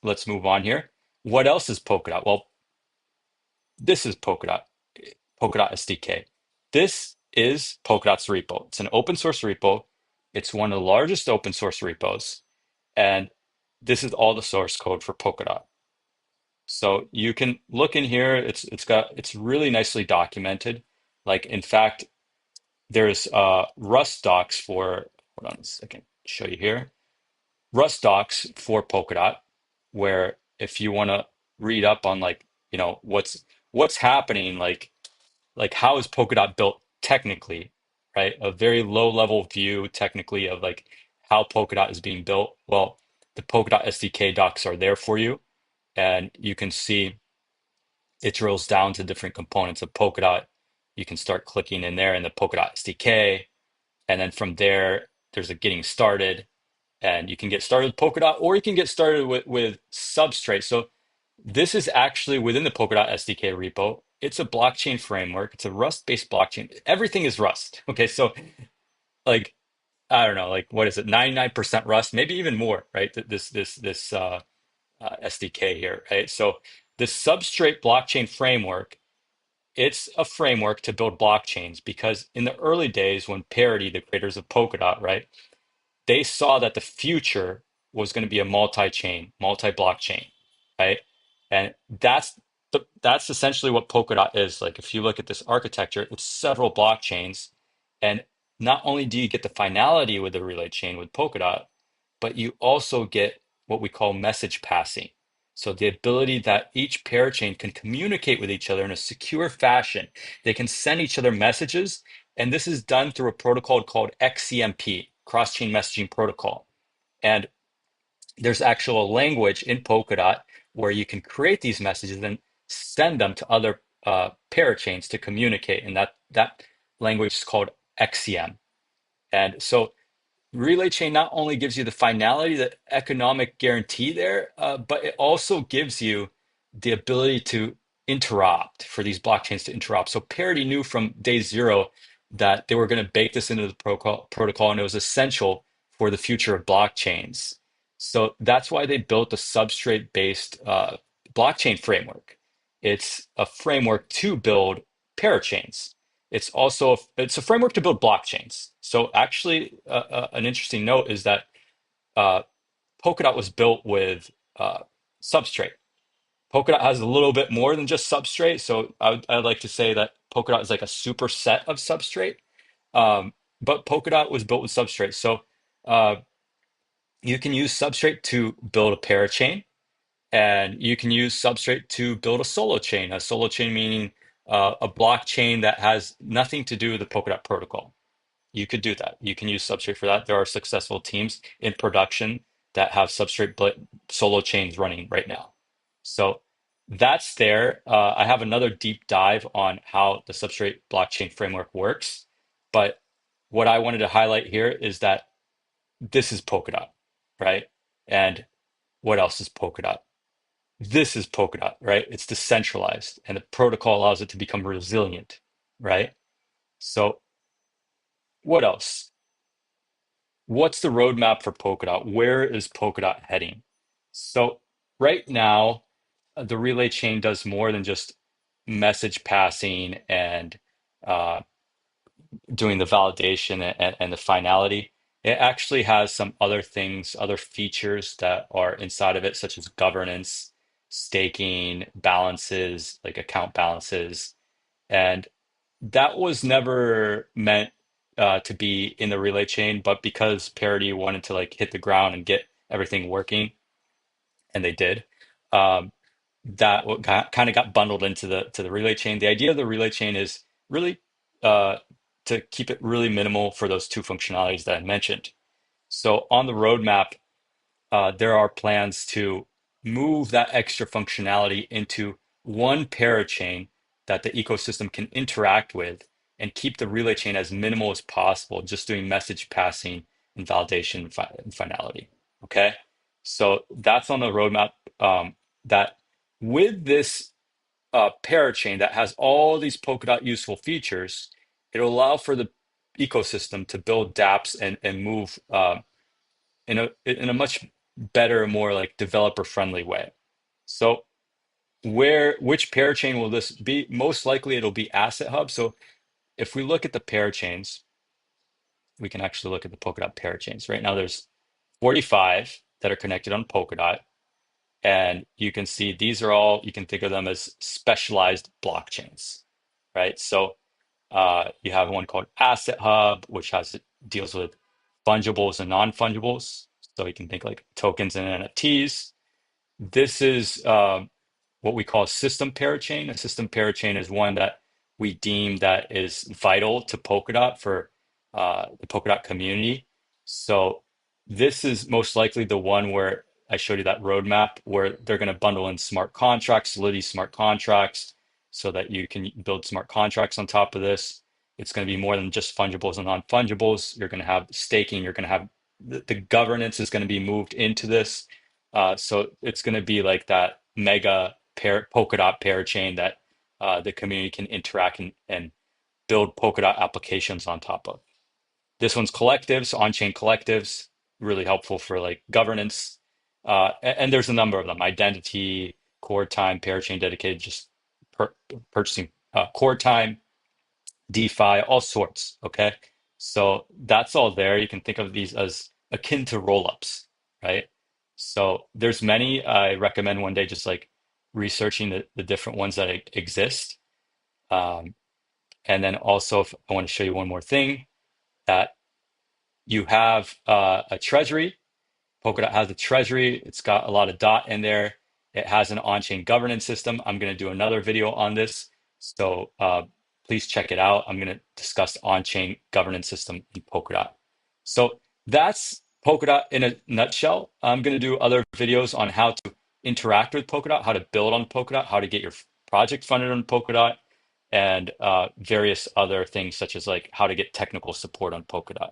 let's move on here. What else is Polkadot? Well, this is Polkadot SDK. This is Polkadot's repo. It's an open source repo. It's one of the largest open source repos, and this is all the source code for Polkadot. So you can look in here. It's really nicely documented. Like in fact, there's Rust docs for, hold on a second, show you here. Rust docs for Polkadot, where if you want to read up on like, what's happening, like how is Polkadot built technically, right? A very low level view technically of like how Polkadot is being built. Well, the Polkadot SDK docs are there for you, and you can see it drills down to different components of Polkadot. You can start clicking in there in the Polkadot SDK, and then from there, there's a getting started, and you can get started with Polkadot, or you can get started with Substrate. So this is actually within the Polkadot SDK repo. It's a blockchain framework. It's a Rust-based blockchain. Everything is Rust. Okay, so like I don't know, like what is it, 99% Rust, maybe even more, right? This SDK here, right? So the Substrate blockchain framework, it's a framework to build blockchains because in the early days when Parity, the creators of Polkadot, right, they saw that the future was going to be a multi-chain, multi-blockchain, right? And that's essentially what Polkadot is. Like if you look at this architecture, it's several blockchains, and not only do you get the finality with the relay chain with Polkadot, but you also get what we call message passing. So the ability that each parachain can communicate with each other in a secure fashion. They can send each other messages, and this is done through a protocol called XCMP, Cross-Chain Messaging Protocol. And there's actual language in Polkadot where you can create these messages and send them to other parachains to communicate, and that language is called XCM. And so Relay Chain not only gives you the finality, the economic guarantee there, but it also gives you the ability to interrupt, for these blockchains to interrupt. So Parity knew from day zero that they were going to bake this into the protocol, and it was essential for the future of blockchains. So that's why they built a substrate-based blockchain framework. It's a framework to build parachains. It's a framework to build blockchains. So actually, an interesting note is that uh, Polkadot was built with Substrate. Polkadot has a little bit more than just Substrate. So I'd like to say that Polkadot is like a superset of Substrate. But Polkadot was built with Substrate. So uh, you can use Substrate to build a parachain, and you can use Substrate to build a solo chain. A solo chain meaning a blockchain that has nothing to do with the Polkadot protocol. You could do that. You can use Substrate for that. There are successful teams in production that have solo chains running right now. So that's there. I have another deep dive on how the Substrate blockchain framework works. But what I wanted to highlight here is that this is Polkadot, right? And what else is Polkadot? This is Polkadot, right? It's decentralized, and the protocol allows it to become resilient, right? So what else? What's the roadmap for Polkadot? Where is Polkadot heading? So right now, the relay chain does more than just message passing and uh, doing the validation and the finality. It actually has some other things, other features that are inside of it, such as governance, staking, balances, like account balances. And that was never meant to be in the relay chain, but because Parity wanted to like hit the ground and get everything working, and they did, um, that kind of got bundled into the relay chain. The idea of the relay chain is really uh, to keep it really minimal for those two functionalities that I mentioned. So on the roadmap, there are plans to move that extra functionality into one parachain that the ecosystem can interact with, and keep the relay chain as minimal as possible, just doing message passing and validation and finality. Okay. So that's on the roadmap. That with this parachain that has all these Polkadot useful features, it'll allow for the ecosystem to build dApps and move in a much better, more like developer friendly way. So which parachain will this be? Most likely it'll be Asset Hub. So if we look at the parachains, we can actually look at the Polkadot parachains. Right now there's 45 that are connected on Polkadot. And you can see these are all, you can think of them as specialized blockchains, right? So you have one called Asset Hub, which deals with fungibles and non-fungibles. So you can think like tokens and NFTs. This is what we call a system parachain. A system parachain is one that we deem that is vital to Polkadot for the Polkadot community. So this is most likely the one where I showed you that roadmap where they're going to bundle in smart contracts, Solidity smart contracts, so that you can build smart contracts on top of this. It's going to be more than just fungibles and non-fungibles. You're going to have staking. You're going to have the governance is going to be moved into this. So it's going to be like that mega Polkadot parachain that the community can interact and build Polkadot applications on top of. This one's collectives, on-chain collectives, really helpful for like governance. And there's a number of them: identity, core time, parachain dedicated, just purchasing core time, DeFi, all sorts. Okay, so that's all there. You can think of these as akin to rollups, right? So there's many. I recommend one day just like researching the different ones that exist. Um, and then also, if I want to show you one more thing, that you have a treasury. Polkadot has a treasury. It's got a lot of dot in there. It has an on-chain governance system. I'm going to do another video on this. So please check it out. I'm going to discuss on-chain governance system in Polkadot. So that's Polkadot in a nutshell. I'm going to do other videos on how to interact with Polkadot, how to build on Polkadot, how to get your project funded on Polkadot, and various other things such as like how to get technical support on Polkadot.